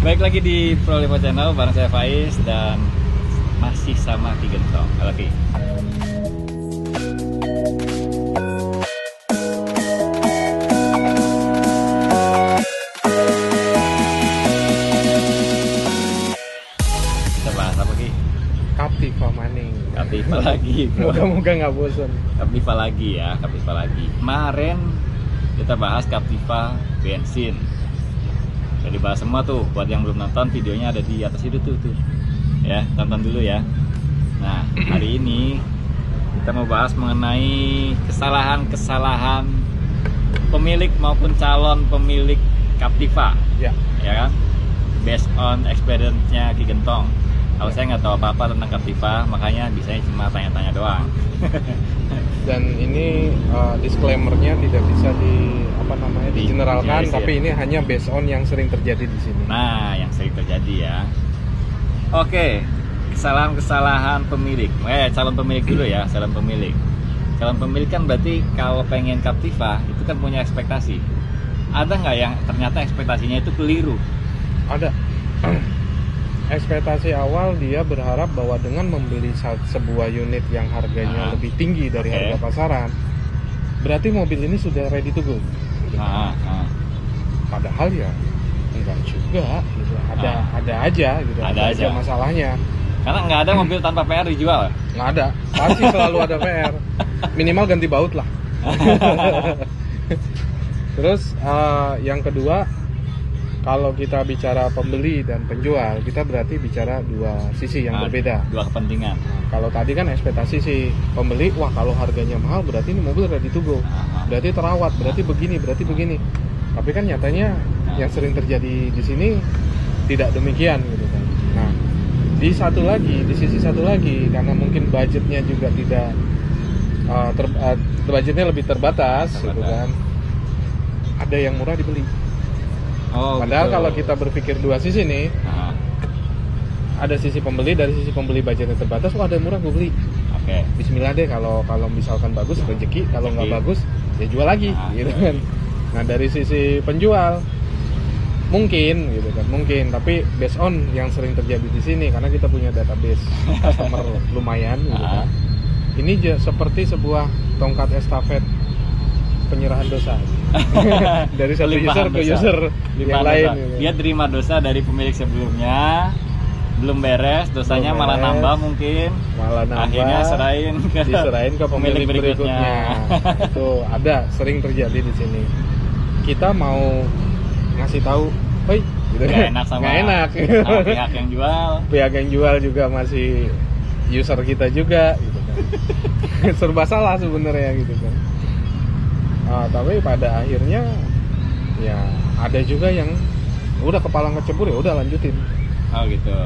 Baik lagi di Prolipo Channel bareng saya Faiz dan masih sama Ki Gentong. Halo Ki. Kita bahas apa Ki? Captiva maning. Captiva lagi bro. Moga-moga nggak bosan. Captiva lagi ya, Captiva lagi. Kemarin kita bahas Captiva bensin. Udah dibahas semua tuh. Buat yang belum nonton, videonya ada di atas itu tuh. Ya, tonton dulu ya. Nah, hari ini kita mau bahas mengenai kesalahan-kesalahan pemilik maupun calon pemilik Captiva. Ya. Ya kan? Based on experience-nya Ki Gentong. Kalau saya nggak tahu apa-apa tentang Captiva, makanya bisanya cuma tanya-tanya doang. Dan ini disclaimer-nya tidak bisa digeneralkan, tapi ini hanya based on yang sering terjadi di sini. Nah, yang sering terjadi ya. Oke, kesalahan-kesalahan pemilik. Calon pemilik dulu ya, calon pemilik. Calon pemilik kan berarti kalau pengen Captiva itu kan punya ekspektasi. Ada nggak yang ternyata ekspektasinya itu keliru? Ada. Ekspektasi awal dia berharap bahwa dengan membeli sebuah unit yang harganya lebih tinggi dari harga pasaran, berarti mobil ini sudah ready to go. Padahal ya enggak juga, gitu. Ada aja gitu. Ada aja masalahnya. Karena nggak ada mobil tanpa PR dijual. Nggak ada, pasti selalu ada PR. Minimal ganti baut lah. Terus yang kedua, kalau kita bicara pembeli dan penjual, kita berarti bicara dua sisi yang berbeda. Dua kepentingan. Kalau tadi kan ekspektasi si pembeli, wah kalau harganya mahal berarti ini mobil ready to go. Berarti terawat, berarti begini. Tapi kan nyatanya yang sering terjadi di sini tidak demikian gitu kan. Nah, di sisi satu lagi karena mungkin budgetnya juga tidak budgetnya lebih terbatas gitu kan. Ada yang murah dibeli. Padahal kalau kita berpikir dua sisi nih, ada sisi pembeli, dari sisi pembeli budgetnya terbatas, ada yang murah gue beli. Bismillah deh, kalau misalkan bagus rezeki, kalau nggak bagus ya jual lagi, gitu kan. Nah dari sisi penjual mungkin, gitu kan, tapi based on yang sering terjadi di sini, karena kita punya database customer lumayan, gitu kan. Ini seperti sebuah tongkat estafet penyerahan dosa dari satu user ke user yang lain gitu. Dia terima dosa dari pemilik sebelumnya, belum beres, dosanya malah nambah mungkin, akhirnya diserahin ke pemilik berikutnya. Itu ada, sering terjadi di sini. Kita mau ngasih tahu, "Hoi," gitu kan. Nggak enak sama pihak yang jual. Pihak yang jual juga masih user kita juga gitu kan. Serba salah sebenarnya gitu kan. Tapi pada akhirnya ya ada juga yang udah kepala ngecebur, ya udah lanjutin. Gitu.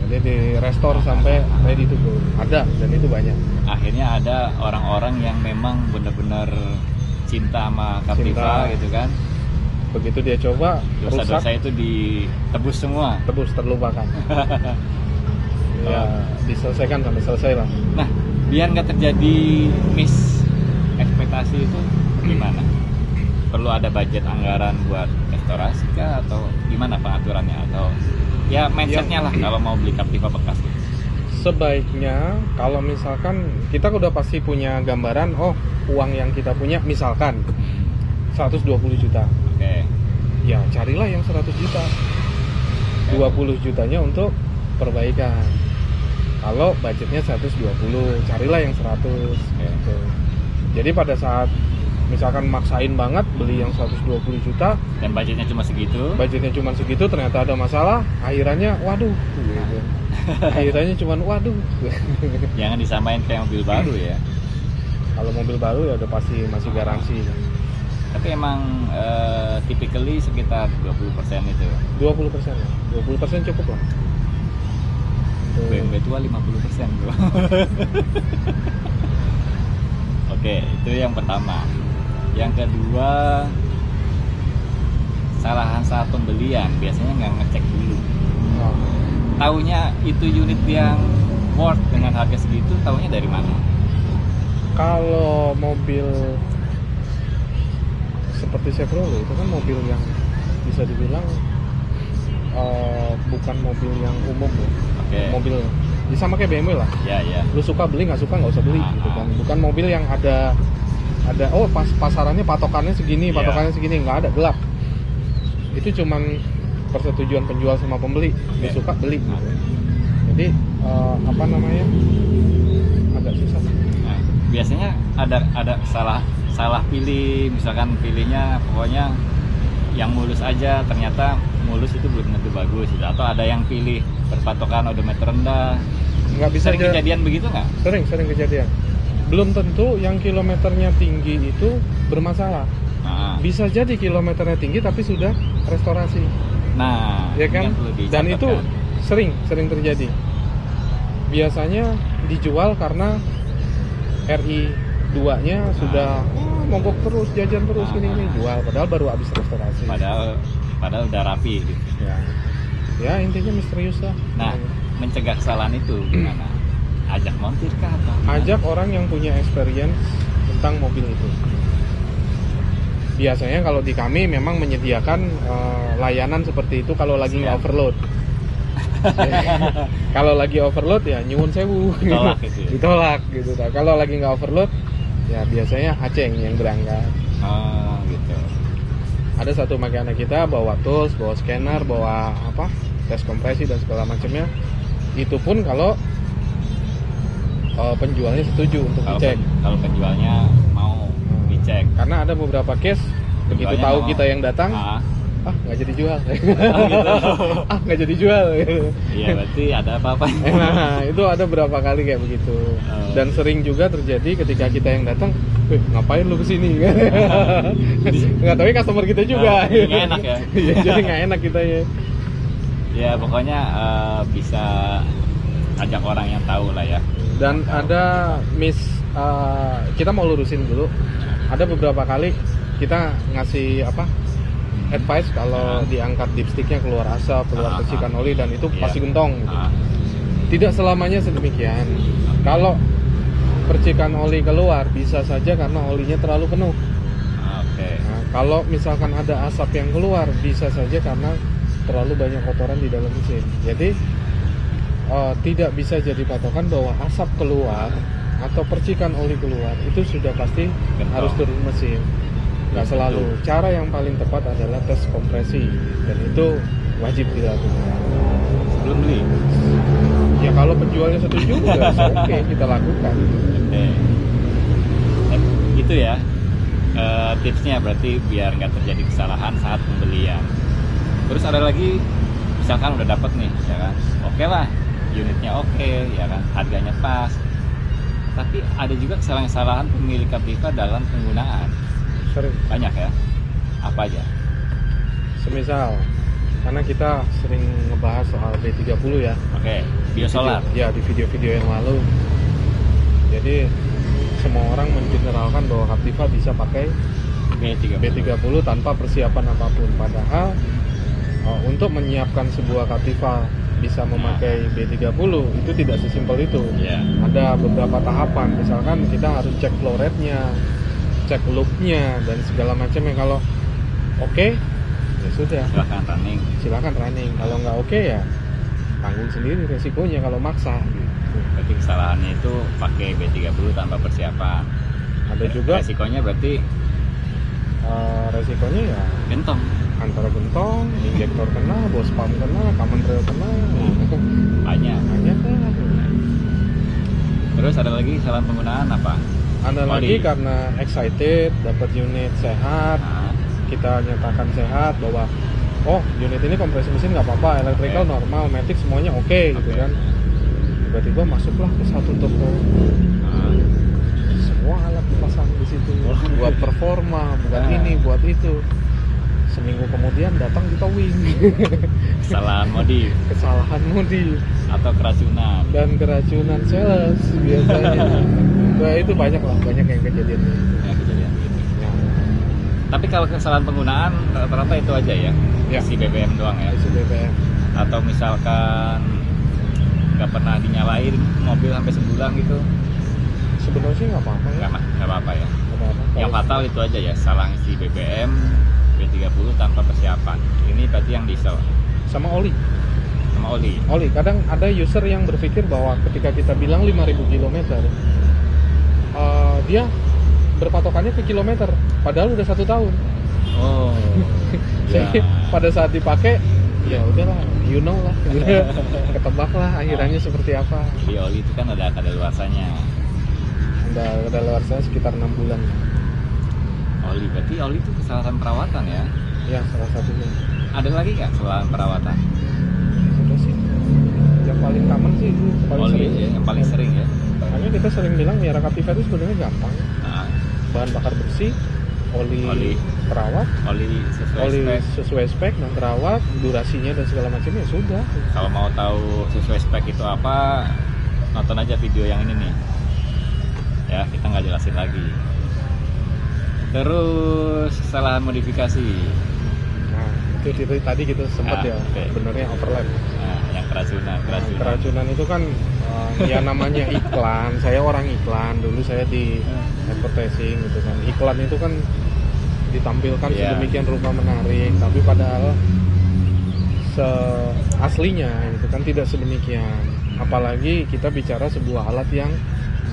Jadi di restore sampai ready to go. Ada, dan itu banyak. Akhirnya ada orang-orang yang memang benar-benar cinta sama Captiva gitu kan. Begitu dia coba, dosa-dosa itu ditebus semua. Terlupakan. Ya diselesaikan sampai selesai lah. Nah, biar nggak terjadi miss ekspektasi itu gimana? Perlu ada budget anggaran buat restorasi kah, atau gimana pengaturannya, atau ya mindsetnya lah kalau mau beli Captiva bekas? Sebaiknya kalau misalkan kita udah pasti punya gambaran, uang yang kita punya misalkan 120 juta. Ya carilah yang 100 juta. 20 jutanya untuk perbaikan. Kalau budgetnya 120, carilah yang 100 gitu. Jadi pada saat misalkan maksain banget beli yang 120 juta dan budgetnya cuma segitu, ternyata ada masalah, akhirannya waduh gitu. Akhirannya cuma waduh. Jangan disamain kayak mobil baru ya. Kalau mobil baru ya udah pasti masih garansi. Tapi emang typically sekitar 20% itu. 20% ya. 20% cukup lah. BMW tua 50% bro. Oke, itu yang pertama. Yang kedua, kesalahan saat pembelian biasanya nggak ngecek dulu. Taunya itu unit yang worth dengan harga segitu, taunya dari mana? Kalau mobil seperti Chevrolet itu kan mobil yang bisa dibilang bukan mobil yang umum loh. Oke. Mobil ya sama kayak BMW lah. Ya. Lu suka beli, nggak suka nggak usah beli gitu kan. Bukan mobil yang ada pasarannya patokannya segini, patokannya segini, nggak ada, gelap. Itu cuman persetujuan penjual sama pembeli. Lu suka beli gitu. Jadi agak susah. Nah, biasanya ada salah pilih, misalkan pilihnya pokoknya yang mulus aja, ternyata mulus itu belum tentu bagus gitu. Atau ada yang pilih berpatokan odometer rendah. Nggak bisa sering kejadian begitu nggak? Sering kejadian. Belum tentu yang kilometernya tinggi itu bermasalah. Bisa jadi kilometernya tinggi tapi sudah restorasi. Nah, ya kan? Dan itu sering terjadi. Biasanya dijual karena RI 2-nya sudah mogok terus, jajan terus, gini jual, padahal baru habis restorasi. Padahal udah rapi gitu. Ya intinya misterius lah. Nah, mencegah kesalahan itu gimana? Ajak montir kah atau gimana? Ajak orang yang punya experience tentang mobil itu. Biasanya kalau di kami memang menyediakan layanan seperti itu kalau lagi nggak overload. Kalau lagi overload ya nyuwun sewu, ditolak gitu. Nah, kalau lagi nggak overload ya biasanya Aceng yang berangkat. Gitu. Ada satu mekanik kita bawa tools, bawa scanner, bawa tes kompresi dan segala macamnya. Itu pun kalau penjualnya setuju untuk dicek. Kalau penjualnya mau dicek. Karena ada beberapa case begitu tahu kita yang datang, nggak jadi jual. Nggak jadi jual. Iya, berarti ada apa-apa. Nah, itu ada berapa kali kayak begitu. Dan sering juga terjadi ketika kita yang datang, ngapain lu kesini? Nggak tahu customer kita juga. Nggak enak ya. Jadi nggak enak kita ya. Ya pokoknya bisa ajak orang yang tahu lah ya. Dan ada kita mau lurusin dulu. Ada beberapa kali kita ngasih advice kalau diangkat dipsticknya keluar asap, keluar percikan oli dan itu pasti gentong gitu. Tidak selamanya sedemikian. Kalau percikan oli keluar bisa saja karena olinya terlalu penuh. Nah, kalau misalkan ada asap yang keluar bisa saja karena terlalu banyak kotoran di dalam mesin. Jadi tidak bisa jadi patokan bahwa asap keluar atau percikan oli keluar itu sudah pasti harus turun mesin. Nggak selalu. Cara yang paling tepat adalah tes kompresi dan itu wajib dilakukan sebelum beli. Ya kalau penjualnya setuju ya oke, kita lakukan. Gitu ya. Tipsnya berarti biar nggak terjadi kesalahan saat pembelian. Terus ada lagi, misalkan udah dapat nih, ya kan? Oke lah, unitnya oke, ya kan? Harganya pas. Tapi ada juga kesalahan-kesalahan pemilik Captiva dalam penggunaan. Sering. Banyak ya? Apa aja? Semisal, karena kita sering ngebahas soal B30 ya. Oke, biosolar. Ya, di video-video yang lalu. Jadi, semua orang mengeneralkan bahwa Captiva bisa pakai B30 tanpa persiapan apapun. Padahal, untuk menyiapkan sebuah Captiva bisa memakai B30 itu tidak sesimpel itu. Ada beberapa tahapan. Misalkan kita harus cek flow rate-nya, cek loop-nya dan segala macamnya. Kalau oke, ya sudah. Silakan running. Kalau nggak oke ya tanggung sendiri resikonya kalau maksa. Berarti kesalahannya itu pakai B30 tanpa persiapan. Ada juga resikonya berarti resikonya ya gentong. Antara gentong, injektor kena, bos pump kena, common rail kena, banyak kan. Terus ada lagi kesalahan penggunaan apa? Ada lagi karena excited, dapat unit sehat, kita nyatakan sehat bahwa unit ini kompresi mesin nggak apa-apa, electrical normal, matic semuanya oke gitu kan. Tiba-tiba masuklah ke satu toko, semua alat dipasang di situ, buat performa, buat ini, buat itu. Seminggu kemudian datang di towing. Kesalahan modif atau keracunan sales biasanya. Nah, itu banyak yang kejadian gitu. Ya. Tapi kalau kesalahan penggunaan rata-rata itu aja ya? Isi BBM doang ya? Isi BBM. Atau misalkan nggak pernah dinyalain mobil sampai sebulan gitu? Sebenarnya sih nggak apa-apa ya. Nggak apa-apa ya? Nggak apa-apa. Yang fatal itu aja ya, salah isi BBM, B30 30 tanpa persiapan. Ini berarti yang diesel Sama oli. sama oli. Oli, kadang ada user yang berpikir bahwa ketika kita bilang 5.000 km, dia berpatokannya ke kilometer, padahal udah 1 tahun. Oh. Jadi pada saat dipakai, ya udahlah, you know lah, ketebak lah akhirannya seperti apa. Di oli itu kan ada kadaluarsanya. Udah kadaluarsanya sekitar 6 bulan. Oli, berarti oli itu kesalahan perawatan ya? Ya, salah satunya. Ada lagi nggak kesalahan perawatan? Sudah sih. Yang paling common sih itu paling Oli sering. ya, yang paling sering ya. Makanya kita sering bilang Miara Captiva itu sebenarnya gampang. Nah, Bahan bakar bersih, oli terawat, oli sesuai spek. sesuai spek dan terawat, durasinya dan segala macamnya sudah. Kalau mau tahu sesuai spek itu apa, nonton aja video yang ini nih. Ya, kita nggak jelasin lagi. Terus kesalahan modifikasi. Nah, itu tadi kita sempat ya, oke. sebenarnya overlap. Nah, yang keracunan. Keracunan itu kan ya namanya iklan. Saya orang iklan, dulu saya di advertising gitu kan. Iklan itu kan ditampilkan Iya. sedemikian rupa menarik, tapi padahal aslinya itu kan tidak sedemikian. Apalagi kita bicara sebuah alat yang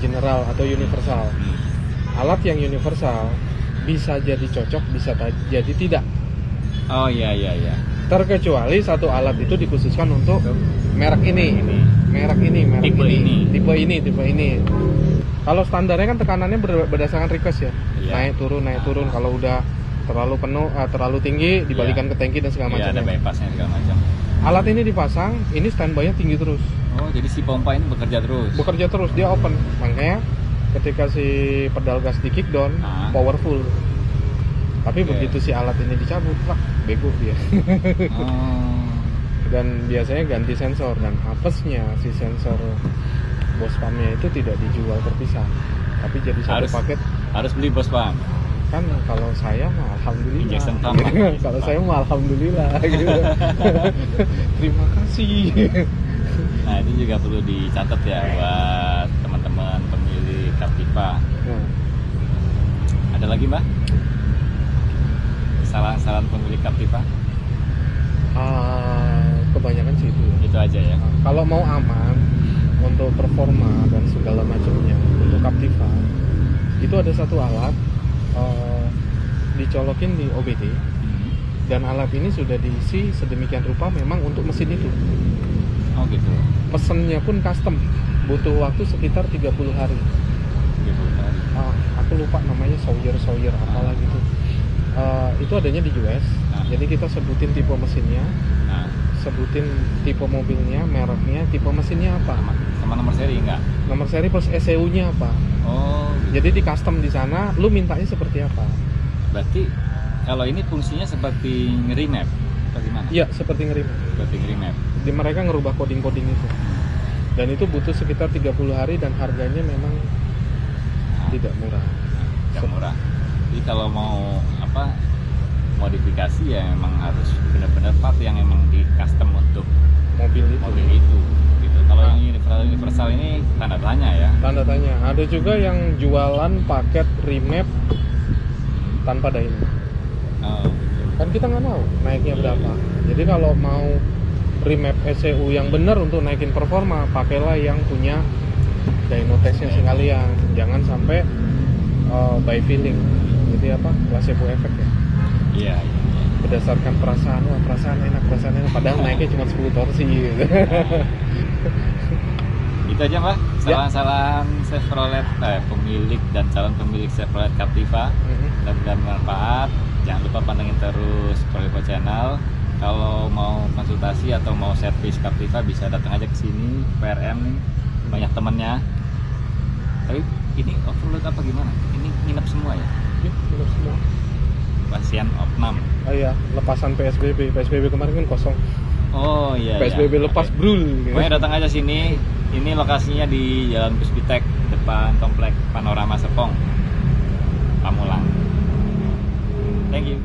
general atau universal. Alat yang universal bisa jadi cocok, bisa jadi tidak. Oh iya. Terkecuali satu alat itu dikhususkan untuk merek ini, merek Tipe ini, tipe ini. Kalau standarnya kan tekanannya berdasarkan request ya, Iya. naik turun. Kalau udah terlalu penuh, terlalu tinggi, dibalikan ke tangki dan segala Iya, ada macamnya. bypassnya segala macam. Alat ini dipasang, ini standby-nya tinggi terus, Oh, jadi si pompa ini bekerja terus. dia open. Makanya ketika si pedal gas di kick down, powerful. Tapi begitu si alat ini dicabut, bego dia. Oh. Dan biasanya ganti sensor, dan apesnya si sensor bos pumpnya itu tidak dijual terpisah, tapi jadi satu paket. Harus beli bos pump. Kan kalau saya mah alhamdulillah. Injection pump. Kalau saya mah alhamdulillah gitu. Terima kasih. Nah, itu juga perlu dicatat ya buat teman-teman pemilik Captiva. Nah, Ada lagi, Mbak? Kesalahan-kesalahan pemilik Captiva? kebanyakan sih itu ya. Itu aja ya. Nah, kalau mau aman untuk performa dan segala macamnya untuk Captiva, itu ada satu alat dicolokin di OBD, dan alat ini sudah diisi sedemikian rupa memang untuk mesin itu. Oh gitu. Pesennya pun custom, butuh waktu sekitar 30 hari. 30 hari. Aku lupa namanya Sawyer apalah gitu. Itu adanya di US. Jadi kita sebutin tipe mesinnya, sebutin tipe mobilnya, mereknya, tipe mesinnya apa, sama nomor seri enggak? nomor seri plus ECU-nya apa. Oh gitu. Jadi di custom di sana, lu mintanya seperti apa? Berarti kalau ini fungsinya seperti nge-remap atau gimana? Iya, seperti ngerim. Seperti nge-remap. Di mereka ngerubah coding-coding itu. Dan itu butuh sekitar 30 hari dan harganya memang tidak murah. Tidak murah. Jadi kalau mau modifikasi ya memang harus benar-benar part yang memang di custom untuk Mobil itu. Gitu. Kalau yang universal ini tanda tanya ya. Tanda tanya. Ada juga yang jualan paket remap tanpa dyno. Oh, Kan kita nggak tahu naiknya berapa. Jadi kalau mau remap ECU yang benar untuk naikin performa, pakailah yang punya dyno testnya sekalian. Jangan sampai by feeling. Jadi placebo effect ya. Iya. Berdasarkan perasaan enak, padahal naiknya cuma 10 torsi gitu. Itu aja, Mbak. Salam-salam Chevrolet pemilik dan calon pemilik Chevrolet Captiva. Mudah-mudahan bermanfaat. Jangan lupa pantengin terus Prolipo Channel. Kalau mau konsultasi atau mau servis Captiva bisa datang aja ke sini, PRM nih. Banyak temennya. Tapi ini overload apa gimana? Ini nginep semua ya? Iya, nginep semua. Pasien opnam. Oh iya, lepasan PSBB kemarin kan kosong. Oh iya. PSBB iya. lepas brul. Gitu. Pokoknya datang aja sini. Ini lokasinya di Jalan Puspitek, depan komplek Panorama Serpong, Pamulang. Thank you.